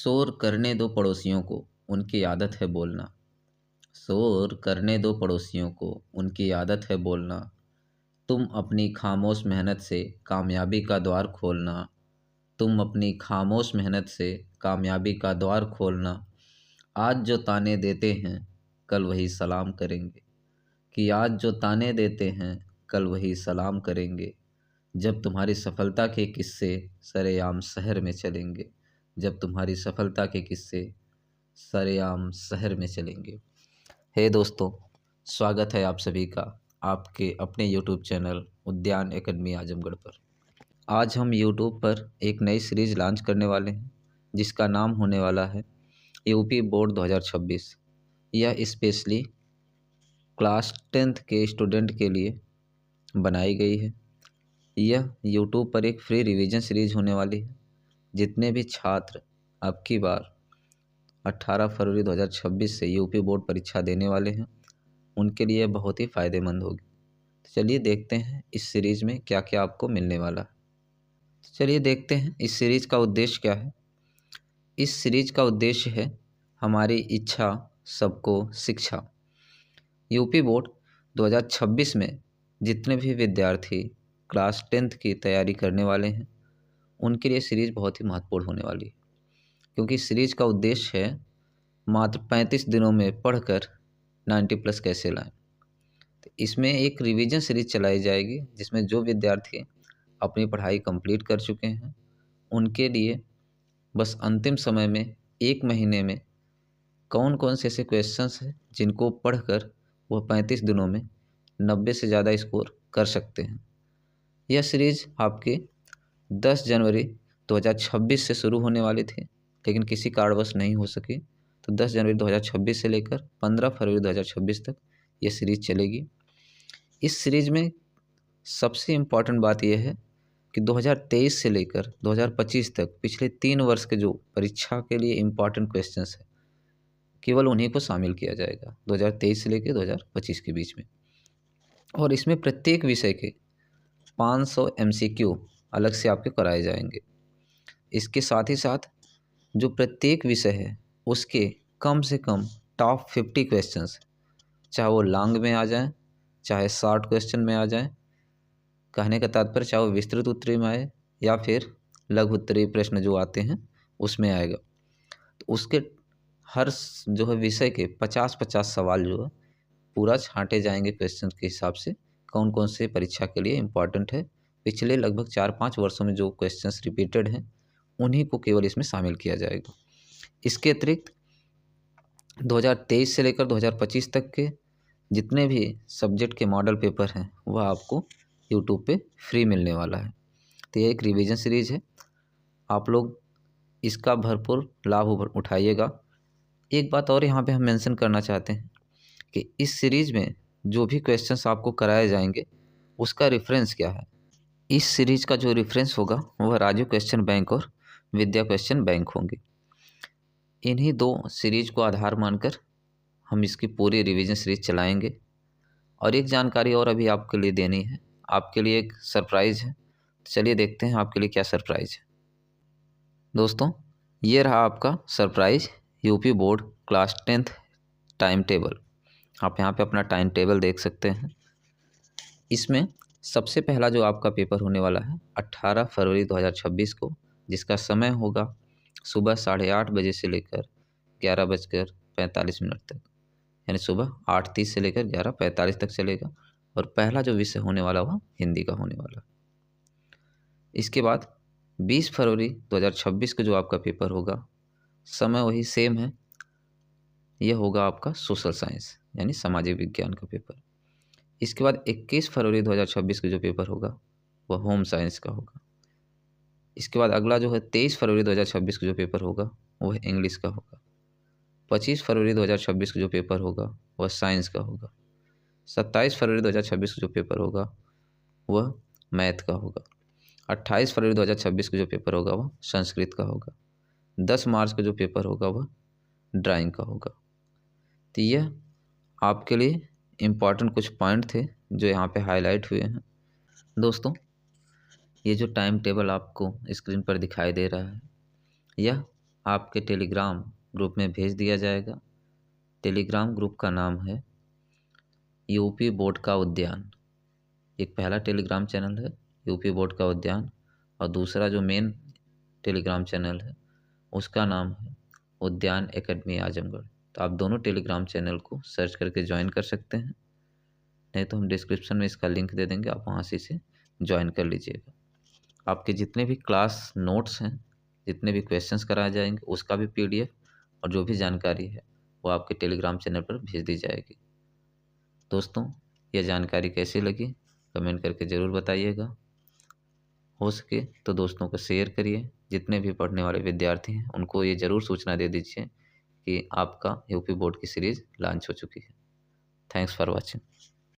शोर करने दो पड़ोसियों को, उनकी आदत है बोलना। शोर करने दो पड़ोसियों को, उनकी आदत है बोलना। तुम अपनी खामोश मेहनत से कामयाबी का द्वार खोलना। तुम अपनी खामोश मेहनत से कामयाबी का द्वार खोलना। आज जो ताने देते हैं, कल वही सलाम करेंगे। कि आज जो ताने देते हैं, कल वही सलाम करेंगे। जब तुम्हारी सफलता के किस्से सरेआम शहर में चलेंगे। जब तुम्हारी सफलता के किस्से सरेआम शहर में चलेंगे। हे दोस्तों, स्वागत है आप सभी का आपके अपने यूट्यूब चैनल उद्यान एकेडमी आजमगढ़ पर। आज हम यूट्यूब पर एक नई सीरीज लॉन्च करने वाले हैं जिसका नाम होने वाला है यूपी बोर्ड 2026। यह स्पेशली क्लास 10th के स्टूडेंट के लिए बनाई गई है। यह यूट्यूब पर एक फ्री रिवीजन सीरीज होने वाली है। जितने भी छात्र अब की बार 18 फरवरी 2026 से यूपी बोर्ड परीक्षा देने वाले हैं, उनके लिए बहुत ही फ़ायदेमंद होगी। तो चलिए देखते हैं इस सीरीज़ में क्या क्या आपको मिलने वाला है। तो चलिए देखते हैं इस सीरीज़ का उद्देश्य क्या है। इस सीरीज़ का उद्देश्य है हमारी इच्छा सबको शिक्षा। यूपी बोर्ड 2026 में जितने भी विद्यार्थी क्लास 10th की तैयारी करने वाले हैं, उनके लिए सीरीज़ बहुत ही महत्वपूर्ण होने वाली है। क्योंकि सीरीज़ का उद्देश्य है मात्र 35 दिनों में पढ़कर 90+ कैसे लाएं। तो इसमें एक रिवीजन सीरीज चलाई जाएगी जिसमें जो विद्यार्थी अपनी पढ़ाई कंप्लीट कर चुके हैं, उनके लिए बस अंतिम समय में 1 महीने में कौन कौन से ऐसे क्वेश्चंस हैं जिनको पढ़कर वह 35 दिनों में 90 से ज़्यादा स्कोर कर सकते हैं। यह सीरीज़ आपके 10 जनवरी 2026 से शुरू होने वाली थी, लेकिन किसी कारणवश नहीं हो सकी। तो 10 जनवरी 2026 से लेकर 15 फरवरी 2026 तक ये सीरीज़ चलेगी। इस सीरीज़ में सबसे इम्पॉर्टेंट बात यह है कि 2023 से लेकर 2025 तक पिछले 3 वर्ष के जो परीक्षा के लिए इम्पॉर्टेंट क्वेश्चंस हैं, केवल उन्हीं को शामिल किया जाएगा 2023 से लेकर 2025 के बीच में। और इसमें प्रत्येक विषय के 500 MCQ अलग से आपके कराए जाएंगे। इसके साथ ही साथ जो प्रत्येक विषय है उसके कम से कम टॉप 50 क्वेश्चंस, चाहे वो लॉन्ग में आ जाएं, चाहे शॉर्ट क्वेश्चन में आ जाएं, कहने का तात्पर्य चाहे वो विस्तृत उत्तरीय में आए या फिर लघु उत्तरीय प्रश्न जो आते हैं उसमें आएगा। तो उसके हर जो है विषय के 50-50 सवाल जो है पूरा छांटे जाएंगे क्वेश्चन के हिसाब से, कौन कौन से परीक्षा के लिए इम्पॉर्टेंट है। पिछले लगभग 4-5 वर्षों में जो क्वेश्चंस रिपीटेड हैं उन्हीं को केवल इसमें शामिल किया जाएगा। इसके अतिरिक्त 2023 से लेकर 2025 तक के जितने भी सब्जेक्ट के मॉडल पेपर हैं वह आपको यूट्यूब पे फ्री मिलने वाला है। तो ये एक रिवीजन सीरीज़ है, आप लोग इसका भरपूर लाभ उठाइएगा। एक बात और यहाँ पे हम मेंशन करना चाहते हैं कि इस सीरीज़ में जो भी क्वेश्चंस आपको कराए जाएंगे उसका रेफरेंस क्या है। इस सीरीज़ का जो रेफरेंस होगा वह राजीव क्वेश्चन बैंक और विद्या क्वेश्चन बैंक होंगे। इन्हीं 2 सीरीज को आधार मानकर हम इसकी पूरी रिवीजन सीरीज चलाएंगे। और एक जानकारी और अभी आपके लिए देनी है, आपके लिए एक सरप्राइज़ है। तो चलिए देखते हैं आपके लिए क्या सरप्राइज़ है। दोस्तों, ये रहा आपका surprise UP board class 10th time table. आप यहाँ पे अपना टाइम टेबल देख सकते हैं। इसमें सबसे पहला जो आपका पेपर होने वाला है 18 फरवरी 2026 को, जिसका समय होगा सुबह 8:30 बजे से लेकर 11:45 तक, यानी सुबह 8:30 से लेकर 11:45 तक चलेगा। और पहला जो विषय होने वाला वह हिंदी का होने वाला। इसके बाद 20 फरवरी 2026 को जो आपका पेपर होगा, समय वही सेम है, यह होगा आपका सोशल साइंस यानी सामाजिक विज्ञान का पेपर। इसके बाद 21 फरवरी 2026 को जो पेपर होगा वह होम साइंस का होगा। इसके बाद अगला जो है 23 फरवरी 2026 को जो पेपर होगा वह इंग्लिश का होगा। 25 फरवरी 2026 को जो पेपर होगा वह साइंस का होगा। 27 फरवरी 2026 को जो पेपर होगा वह मैथ का होगा। 28 फरवरी 2026 को जो पेपर होगा वह संस्कृत का होगा। 10 मार्च को जो पेपर होगा वह ड्राइंग का होगा। तो यह आपके लिए इम्पॉर्टेंट कुछ पॉइंट थे जो यहाँ पे हाईलाइट हुए हैं। दोस्तों, ये जो टाइम टेबल आपको स्क्रीन पर दिखाई दे रहा है, यह आपके टेलीग्राम ग्रुप में भेज दिया जाएगा। टेलीग्राम ग्रुप का नाम है यूपी बोर्ड का उद्यान। एक पहला टेलीग्राम चैनल है यूपी बोर्ड का उद्यान, और दूसरा जो मेन टेलीग्राम चैनल है उसका नाम है उद्यान एकेडमी आजमगढ़। तो आप दोनों टेलीग्राम चैनल को सर्च करके ज्वाइन कर सकते हैं, नहीं तो हम डिस्क्रिप्शन में इसका लिंक दे देंगे, आप वहाँ से इसे ज्वाइन कर लीजिएगा। आपके जितने भी क्लास नोट्स हैं, जितने भी क्वेश्चंस कराए जाएंगे, उसका भी PDF और जो भी जानकारी है वो आपके टेलीग्राम चैनल पर भेज दी जाएगी। दोस्तों, यह जानकारी कैसी लगी कमेंट करके ज़रूर बताइएगा। हो सके तो दोस्तों को शेयर करिए। जितने भी पढ़ने वाले विद्यार्थी हैं उनको ये ज़रूर सूचना दे दीजिए कि आपका यूपी बोर्ड की सीरीज़ लॉन्च हो चुकी है। Thanks for watching.